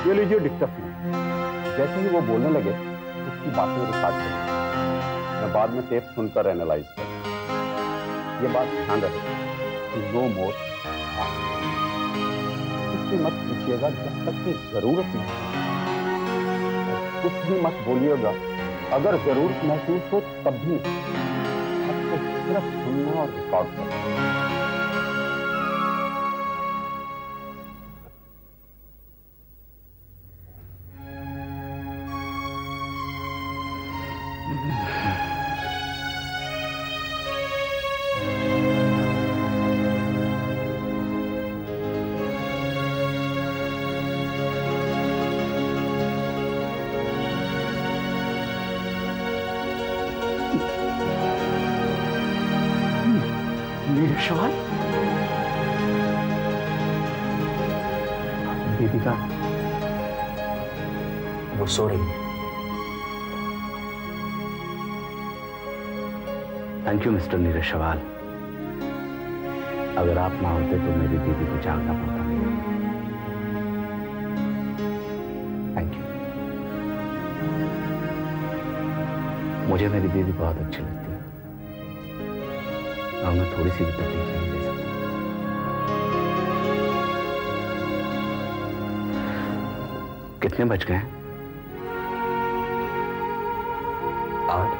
ये लीजिए डिक्टेशन। जैसे ही वो बोलने लगे उसकी बातें रिकॉर्ड करें, मैं बाद में टेप सुनकर एनालाइज करूं। ये बात ध्यान रखें, नो मोर। कुछ भी मत पूछिएगा जब तक कि जरूरत नहीं। कुछ भी मत बोलिएगा अगर जरूरत महसूस हो तब भी नहीं। आपको सिर्फ सुनना और रिकॉर्ड करना। नीरशवाल, दीपिका वो सो रही है। Thank you mister Neerashwal. अगर आप ना होते तो मेरी दीदी को जागना पड़ता। Thank you. मुझे मेरी दीदी बहुत अच्छी लगती है और मैं थोड़ी सी भी तकलीफ नहीं दे सकता। कितने बज गए हैं? 8।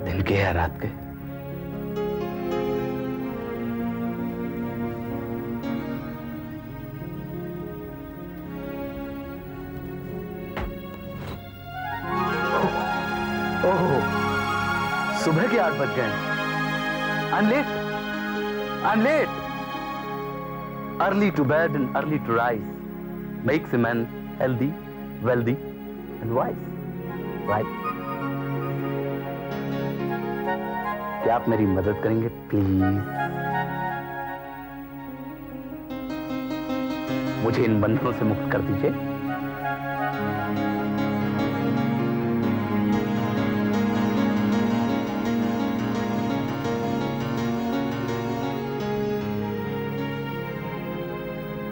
दिन के या रात के? सुबह के 8 बज गए। I'm late. Early to bed and early to rise makes a man healthy, wealthy and wise. Right? क्या आप मेरी मदद करेंगे प्लीज? मुझे इन बंधनों से मुक्त कर दीजिए।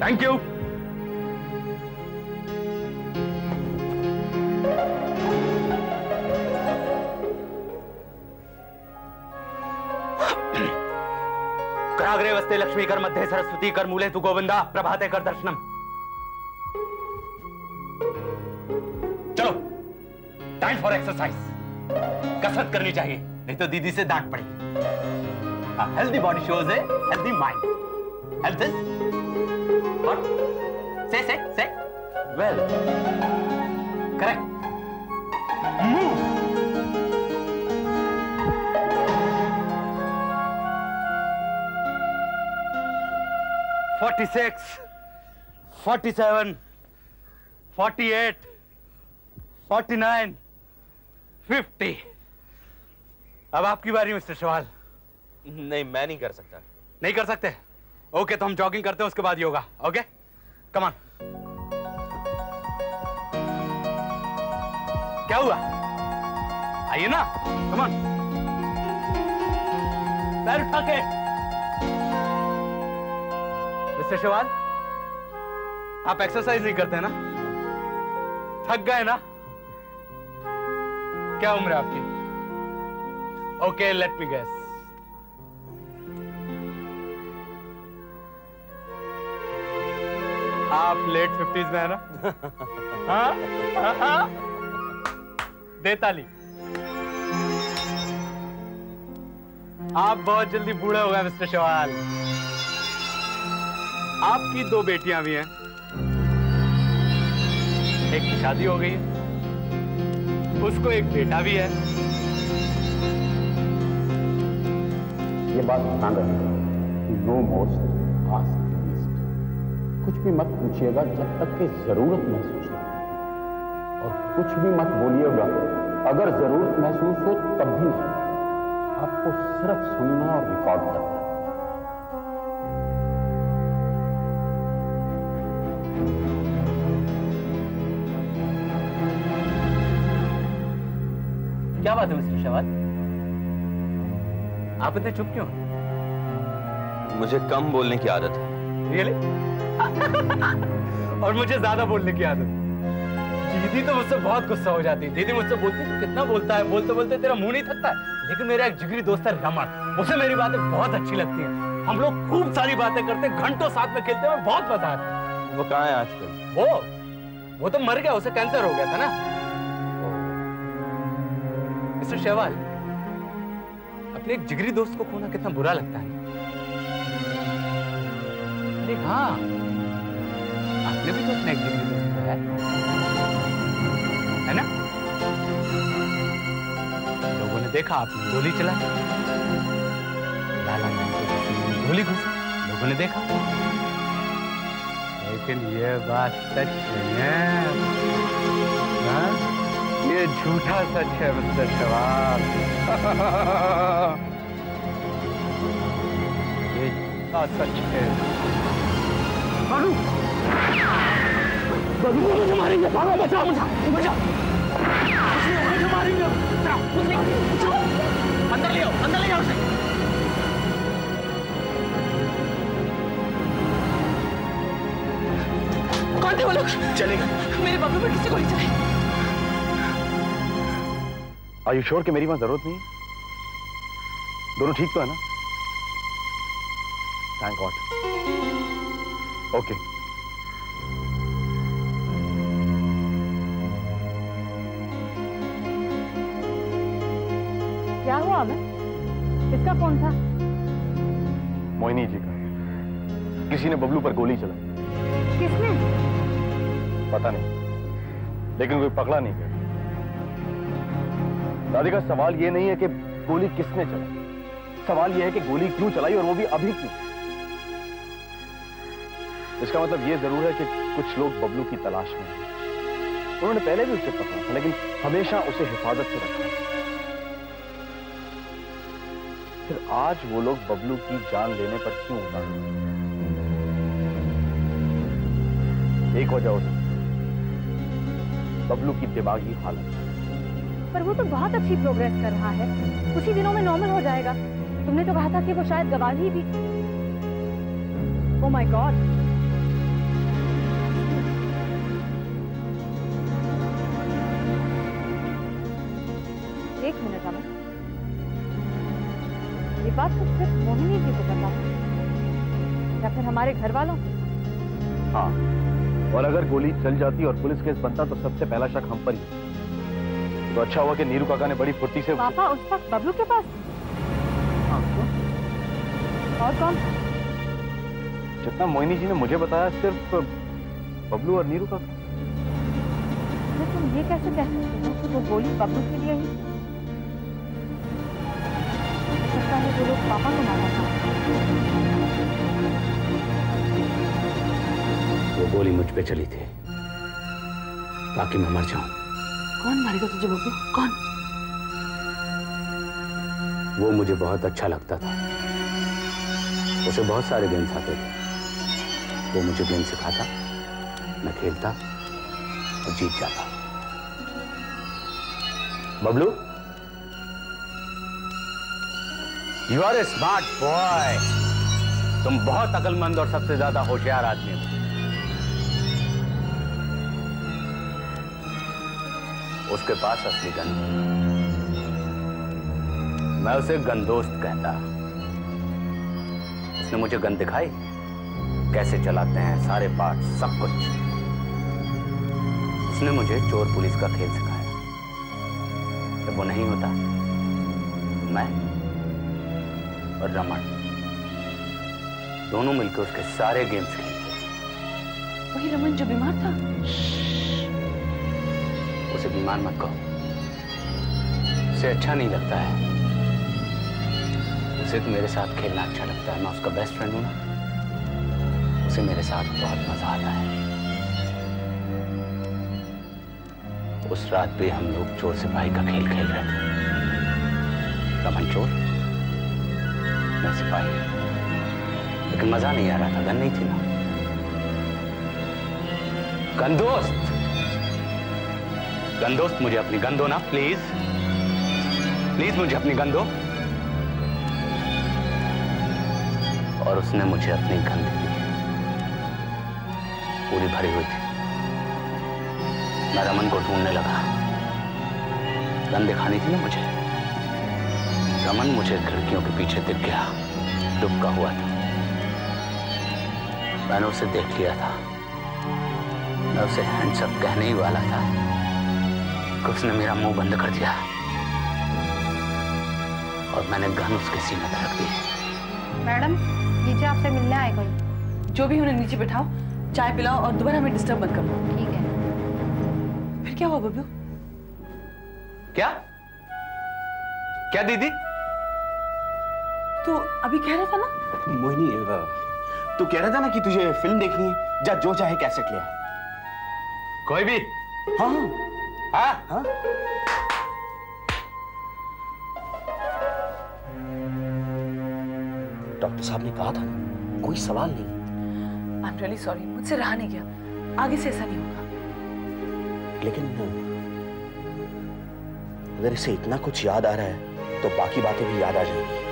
Thank you. कराग्रे वस्ते लक्ष्मी कर मध्ये सरस्वती कर मूले तु गोविंदा प्रभाते कर दर्शनम। चलो, टाइम फॉर एक्सरसाइज। कसरत करनी चाहिए, नहीं तो दीदी से डांट पड़ेगी। Healthy body shows a healthy mind. Health is what? Say. Well, correct. Move. "46, 47, 48, 49, 50। अब आपकी बारी मिस्टर सवाल। नहीं, मैं नहीं कर सकता। नहीं कर सकते? ओके, तो हम जॉगिंग करते हैं, उसके बाद योगा। Okay, come on. क्या हुआ? आइए ना, कम ऑन। पैर उठा के। मिस्टर शिवाल, आप एक्सरसाइज नहीं करते ना? थक गए ना? क्या उम्र है आपकी? Okay, let me guess. आप लेट 50s में है ना? हाँ? दे ताली। आप बहुत जल्दी बूढ़े हो गए मिस्टर सवाल। आपकी 2 बेटियां भी हैं, एक की शादी हो गई है, उसको एक बेटा भी है। ये बात ध्यान रखना, नो मोस्ट आस्क लीस्ट। कुछ भी मत पूछिएगा जब तक कि जरूरत महसूस ना हो, और कुछ भी मत बोलिएगा अगर जरूरत महसूस हो तब भी नहीं। आपको सिर्फ सुनना और रिकॉर्ड करना। क्या बात है मिस्टर शवाल? आप इतने चुप क्यों? मुझे कम बोलने की आदत है। Really? और मुझे ज्यादा बोलने की आदत। दीदी तो मुझसे बहुत गुस्सा हो जाती है। दीदी मुझसे बोलती है कितना बोलता है, बोलते बोलते तेरा मुंह नहीं थकता है। लेकिन मेरा एक जिगरी दोस्त है रमन, उसे मेरी बातें बहुत अच्छी लगती हैं। हम लोग खूब सारी बातें करते, घंटों साथ में खेलते हैं, बहुत मजा आता है। वो कहाँ है आजकल? वो तो मर गया, उसे कैंसर हो गया था ना। मिस्टर शेवाल, अपने एक जिगरी दोस्त को खोना कितना बुरा लगता है। अरे हाँ, आपने भी तो अपने एक जिगरी दोस्त को है ना? लोगों ने देखा आपने गोली चलाई, लाला गोली घुसी, लोगों ने देखा। लेकिन ये बात सच नहीं है, हाँ? ये झूठा सच है मिस्टर शेवाल। ये झूठा सच है। बाबू, बाबू मुझे मारेंगे, बाबू बचाओ मुझे, बचाओ। मुझे मारेंगे, अंदर ले आओ, अंदर ले आओ उसे। कौन थे वो लोग? चलेगा। मेरे बाबू पर किसी को नहीं चले। Are you sure कि मेरी वहां जरूरत नहीं है? दोनों ठीक तो है ना? Thank God. Okay. क्या हुआ मैं? किसका फोन था? मोहिनी जी का। किसी ने बबलू पर गोली चलाई। किसने? पता नहीं, लेकिन कोई पकड़ा नहीं गया। राधिका, सवाल ये नहीं है कि गोली किसने चलाई, सवाल ये है कि गोली क्यों चलाई और वो भी अभी क्यों। इसका मतलब ये जरूर है कि कुछ लोग बबलू की तलाश में हैं। उन्होंने पहले भी उसे पकड़ा था, लेकिन हमेशा उसे हिफाजत से रखा। फिर आज वो लोग बबलू की जान लेने पर क्यों उतार? एक वजह हो सकती है बबलू की दिमागी हालत। पर वो तो बहुत अच्छी प्रोग्रेस कर रहा है, कुछ ही दिनों में नॉर्मल हो जाएगा। तुमने तो कहा था कि वो शायद गवाही भी। Oh my God. एक मिनट अमन, ये बात तो सिर्फ मोहिनी जी को पता है या फिर हमारे घर वालों को? हाँ, और अगर गोली चल जाती और पुलिस केस बनता तो सबसे पहला शक हम पर ही। तो अच्छा हुआ कि नीरू काका ने बड़ी फुर्ती से। पापा उस वक्त बबलू के पास? हाँ, और कौन? जितना मोहिनी जी ने मुझे बताया सिर्फ बबलू और नीरू काका। तुम ये कैसे कह सकते हो कि वो गोली बबलू के लिए ही? लगता है वो लोग पापा को मारा था। वो गोली मुझ पे चली थी ताकि मैं मर जाऊं। कौन मारेगा तुझे बबलू? कौन? वो मुझे बहुत अच्छा लगता था। उसे बहुत सारे गेम्स आते थे। वो मुझे गेम सिखाता, मैं खेलता और जीत जाता। Bablu, you are a smart boy. तुम बहुत अक्लमंद और सबसे ज्यादा होशियार आदमी हो। उसके पास असली गन, मैं उसे गनदोस्त कहता। उसने मुझे गन दिखाई, कैसे चलाते हैं सारे पार्ट, सब कुछ। उसने मुझे चोर पुलिस का खेल सिखाया। जब वो नहीं होता, मैं और रमन दोनों मिलकर उसके सारे गेम्स खेलते। वही रमन जो बीमार था? उसे बीमार मत कहो, उसे अच्छा नहीं लगता है। उसे तो मेरे साथ खेलना अच्छा लगता है, मैं उसका बेस्ट फ्रेंड हूं ना। उसे मेरे साथ बहुत मजा आता है। उस रात भी हम लोग चोर सिपाही का खेल खेल रहे थे। रमन चोर, मैं सिपाही, लेकिन मजा नहीं आ रहा था, गन नहीं थी ना। गनदोस्त, गनदोस्त, मुझे अपनी गन दो ना प्लीज। प्लीज मुझे अपनी गन दो। और उसने मुझे अपनी गन दी थी, पूरी भरी हुई थी। मैं रमन को ढूंढने लगा, गन दिखानी थी ना मुझे। रमन मुझे खिड़कियों के पीछे दिख गया, दुबका हुआ था। मैंने उसे देख लिया था। मैं उसे हैंड्सअप कहने ही वाला था कि उसने मेरा मुंह बंद कर दिया और मैंने गन उसके सीने पर रख दी। मैडम, नीचे आपसे मिलने आए कोई। जो भी उन्हें नीचे बिठाओ, चाय पिलाओ और दोबारा हमें डिस्टर्ब मत करो। ठीक है। फिर क्या हुआ बबलू? क्या क्या दीदी? तू अभी कह रहा था ना? मोहिनी, तू कह रहा था ना कि तुझे फिल्म देखनी है, जा जो चाहे कैसेट ले आ। कोई भी? हाँ हाँ हाँ। डॉक्टर साहब ने कहा था ना, कोई सवाल नहीं। आई एम रियली सॉरी, मुझसे रहा नहीं गया। आगे से ऐसा नहीं होगा। लेकिन अगर इसे इतना कुछ याद आ रहा है तो बाकी बातें भी याद आ जाएंगी।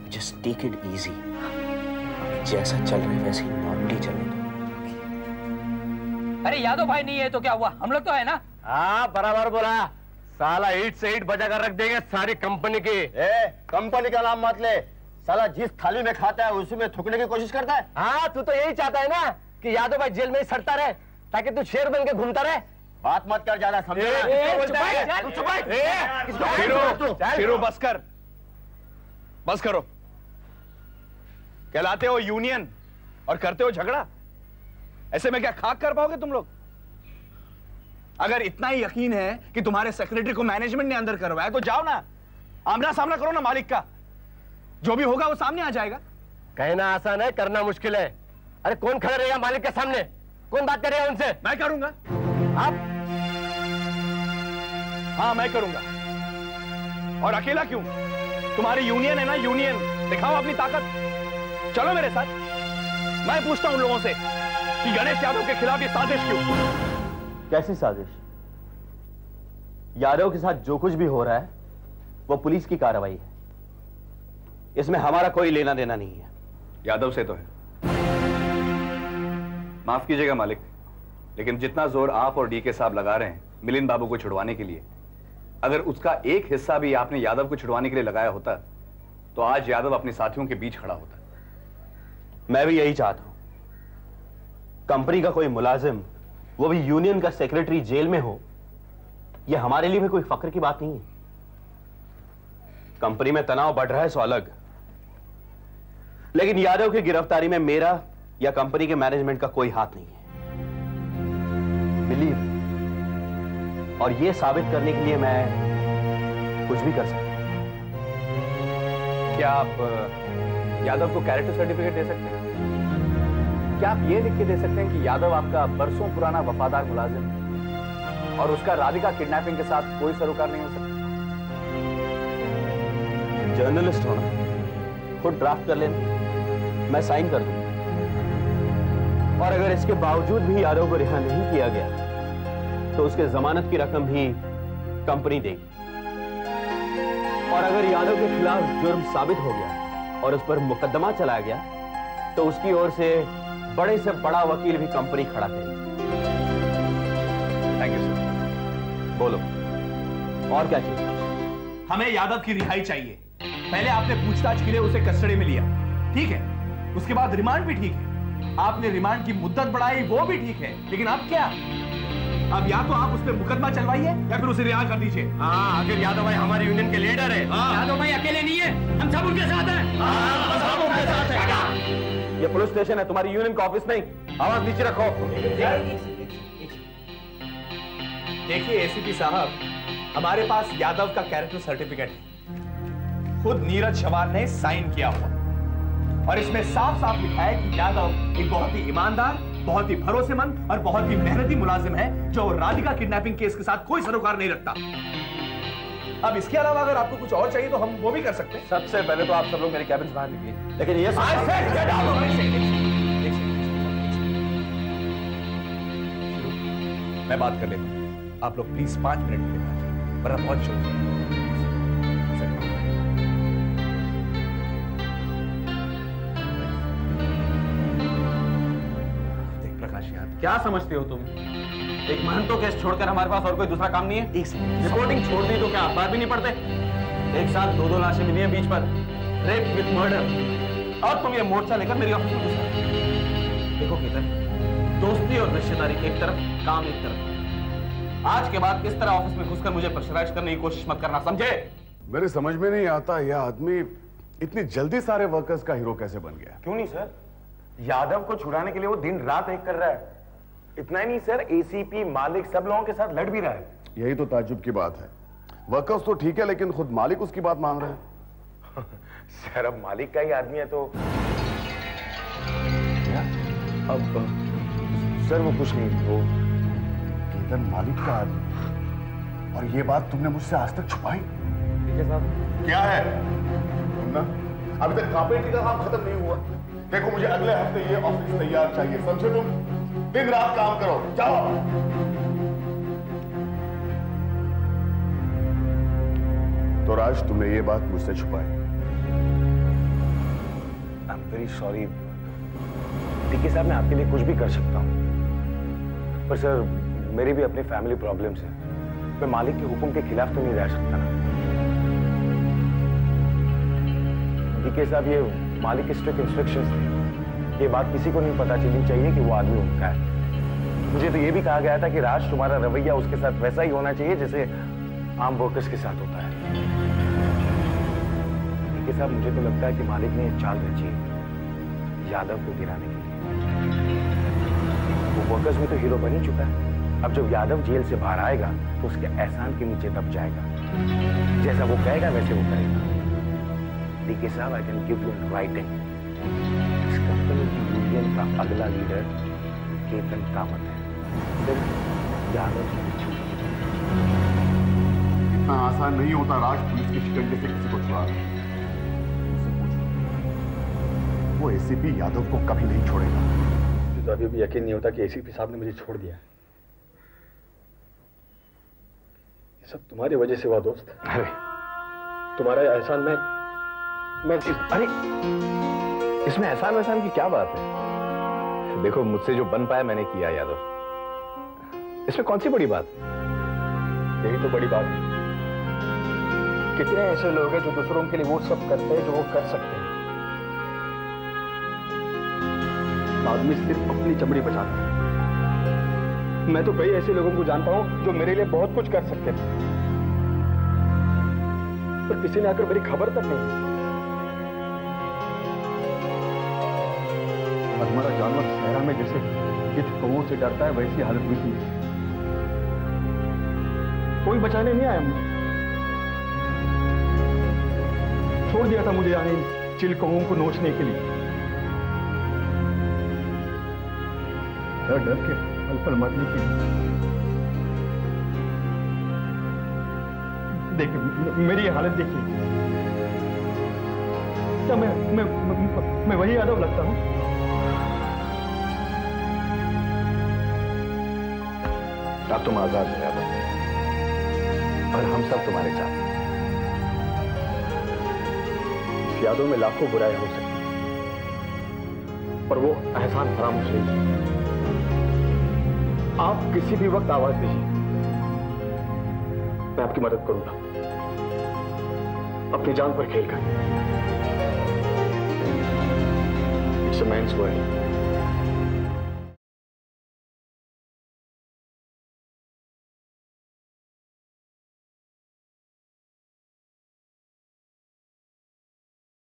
जस्ट टेक इट इजी, जैसा चल रहा है वैसे ही नॉर्मली चलने दो। अरे यादव भाई नहीं है तो क्या हुआ, हम लोग तो है ना। हाँ बराबर बोला। साला ईट से ईट बजा कर रख देंगे सारी कंपनी की। कंपनी का नाम मत ले, साला जिस थाली में खाता है उसी में थूकने की कोशिश करता है। हाँ तू तो यही चाहता है ना कि यादव भाई जेल में ही सड़ता रहे ताकि तू शेर बन के घूमता रहे। बात मत कर ज्यादा, समझे? शेरो बस कर, बस करो। कहलाते हो यूनियन और करते हो झगड़ा। ऐसे में क्या खाक कर पाओगे तुम लोग? अगर इतना ही यकीन है कि तुम्हारे सेक्रेटरी को मैनेजमेंट ने अंदर करवाया तो जाओ ना, आमना सामना करो ना मालिक का। जो भी होगा वो सामने आ जाएगा। कहना आसान है, करना मुश्किल है। अरे कौन खड़ा रहेगा मालिक के सामने? कौन बात करेगा उनसे? मैं करूंगा। आप? हाँ मैं करूंगा। और अकेला क्यों? तुम्हारी यूनियन है ना, यूनियन। दिखाओ अपनी ताकत, चलो मेरे साथ। मैं पूछता हूं उन लोगों से कि गणेश यादव के खिलाफ ये साजिश क्यों? कैसी साजिश? यादव के साथ जो कुछ भी हो रहा है वो पुलिस की कार्रवाई है, इसमें हमारा कोई लेना देना नहीं है। यादव से तो है। माफ कीजिएगा मालिक, लेकिन जितना जोर आप और डी के साहब लगा रहे हैं मिलिंद बाबू को छुड़वाने के लिए, अगर उसका एक हिस्सा भी आपने यादव को छुड़वाने के लिए लगाया होता तो आज यादव अपने साथियों के बीच खड़ा होता। मैं भी यही चाहता हूं, कंपनी का कोई मुलाजिम, वो भी यूनियन का सेक्रेटरी जेल में हो, यह हमारे लिए भी कोई फक्र की बात नहीं है। कंपनी में तनाव बढ़ रहा है सो अलग, लेकिन यादव की गिरफ्तारी में मेरा या कंपनी के मैनेजमेंट का कोई हाथ नहीं है। बिलीव, और यह साबित करने के लिए मैं कुछ भी कर सकता हूं। क्या आप यादव को कैरेक्टर सर्टिफिकेट दे सकते हैं? क्या आप ये लिख के दे सकते हैं कि यादव आपका बरसों पुराना वफादार मुलाजिम है और उसका राधिका किडनैपिंग के साथ कोई सरोकार नहीं हो सकता? जर्नलिस्ट होना, खुद ड्राफ्ट कर लेना, मैं साइन कर दूंगा। और अगर इसके बावजूद भी यादव को रिहा नहीं किया गया तो उसके जमानत की रकम भी कंपनी देगी। और अगर यादव के खिलाफ जुर्म साबित हो गया और उस पर मुकदमा चलाया गया तो उसकी ओर से बड़े से बड़ा वकील भी कंपनी खड़ा करेगी। Thank you sir. बोलो, और क्या चाहिए? हमें यादव की रिहाई चाहिए। पहले आपने पूछताछ के लिए उसे कस्टडी में लिया, ठीक है, उसके बाद रिमांड भी ठीक है। आपने रिमांड की मुद्दत बढ़ाई, वो भी ठीक है, लेकिन अब क्या? अब या तो आप उस पर मुकदमा चलवाइए या फिर उसे रिहा कर दीजिए। हाँ, आखिर यादव भाई हमारे यूनियन के लीडर है। यादव भाई अकेले नहीं है, हम सब उनके साथ हैं। सब उनके साथ हैं। ये पुलिस स्टेशन है, तुम्हारी यूनियन का ऑफिस नहीं। आवाज नीचे रखो। देखिए एसीपी साहब, हमारे पास यादव का कैरेक्टर सर्टिफिकेट है, खुद नीरज शवाल ने साइन किया हुआ, और इसमें साफ साफ लिखा है कि यादव एक बहुत ही ईमानदार, बहुत ही भरोसेमंद और बहुत ही मेहनती मुलाजिम है जो राधिका किडनैपिंग केस के साथ कोई सरोकार नहीं रखता। अब इसके अलावा अगर आपको कुछ और चाहिए तो हम वो भी कर सकते हैं। सबसे पहले तो आप सब लोग मेरे कैबिन से बाहर निकलिए। लेकिन ये मैं बात कर लेता हूं, आप लोग प्लीज 5 मिनट के लिए बात करें, वरना बहुत क्या समझते हो तुम? एक महंतो केस छोड़कर हमारे पास और कोई दूसरा काम नहीं है? एक सेकंड, रिपोर्टिंग छोड़ दी तो क्या अखबार भी नहीं पढ़ते? एक साथ 2-2 लाशें मिली हैं बीच पर, रेप विद मर्डर, और तुम ये मोर्चा लेकर मेरी ऑफिस में घुसा। देखो केतन, दोस्ती और रिश्तेदारी एक तरफ, काम एक तरफ। आज के बाद इस तरह ऑफिस में घुसकर मुझे प्रेशराइज करने की कोशिश मत करना, समझे? मेरे समझ में नहीं आता यह आदमी इतनी जल्दी सारे वर्कर्स का हीरो कैसे बन गया। क्यों नहीं सर, यादव को छुड़ाने के लिए वो दिन रात एक कर रहा है। इतना ही नहीं सर, एसीपी मालिक सब लोगों के साथ लड़ भी रहा है। यही तो ताज्जुब की बात है। वर्कर्स तो ठीक है लेकिन खुद मालिक उसकी बात मान रहे हैं। सर अब मालिक का ही आदमी है तो क्या? अब सर वो कुछ नहीं, वो केतन मालिक का आदमी, और ये बात तुमने मुझसे आज तक छुपाई? ठीक है साहब। क्या है? तुमना अभी तक कारपेंटरी का काम खत्म नहीं हुआ। देखो मुझे अगले हफ्ते ये ऑफिस तैयार चाहिए, समझे तुम? दिन रात काम करो, जाओ। तो राज, तुमने ये बात मुझसे छुपाई? आई एम वेरी सॉरी टीके साहब, मैं आपके लिए कुछ भी कर सकता हूँ, पर सर मेरी भी अपनी फैमिली प्रॉब्लम्स है। मैं मालिक के हुक्म के खिलाफ तो नहीं रह सकता ना। टीके साहब, ये मालिक के स्ट्रिक्ट इंस्ट्रक्शंस थे। ये बात किसी को नहीं पता चलनी चाहिए कि वो आदमी उनका है। मुझे तो ये भी कहा गया था कि राज, तुम्हारा रवैया उसके साथ वैसा ही होना चाहिए जैसे आम वर्कर्स के साथ होता है। टीके साहब, मुझे तो लगता है कि मालिक ने एक चाल रची है यादव को गिराने के लिए। वो वर्कर्स में तो हीरो बन ही चुका है। अब जब यादव जेल से बाहर आएगा तो उसके एहसान के नीचे दब जाएगा। जैसा वो कहेगा वैसे वो करेगा। टीके साहब, I can give you in writing, इस कंपनी की यूनियन का अगला लीडर केतन कामत है। सिर्फ यादव से छूट। इतना आसान नहीं होता राज पुलिस के शिकंजे से किसी को छुड़ाना। वो एसीपी यादव को कभी नहीं छोड़ेगा। मुझे तो अभी भी यकीन नहीं होता कि एसीपी साहब ने मुझे छोड़ दिया। ये सब तुम्हारी वजह से हुआ दोस्त। अरे तुम्हारा एहसान मैं अरे इसमें एहसान वहसान की क्या बात है? देखो, मुझसे जो बन पाया मैंने किया यादव, इसमें कौन सी बड़ी बात? यही तो बड़ी बात है। कितने ऐसे लोग हैं जो दूसरों के लिए वो सब करते हैं जो वो कर सकते हैं। आदमी सिर्फ अपनी चमड़ी बचाता है। मैं तो कई ऐसे लोगों को जानता हूं जो मेरे लिए बहुत कुछ कर सकते थे, पर किसी ने आकर मेरी खबर तक नहीं। हमारा जानवर सहरा में जैसे गिद्ध कौओं से डरता है, वैसी हालत हुई थी। कोई बचाने नहीं आया मुझे। छोड़ दिया था मुझे यहाँ इन चिल कौओं को नोचने के लिए। डर डर के पल पल मरने के लिए। देखिए मेरी हालत देखिए। क्या मैं वही यादव लगता हूं? अब तुम आजाद हो यादव, और हम सब तुम्हारे साथ। इस यादों में लाखों बुराई हो सकती है, पर वो एहसान फरामोश नहीं। आप किसी भी वक्त आवाज दीजिए, मैं आपकी मदद करूंगा। अपनी जान पर खेल कर। It's a man's world.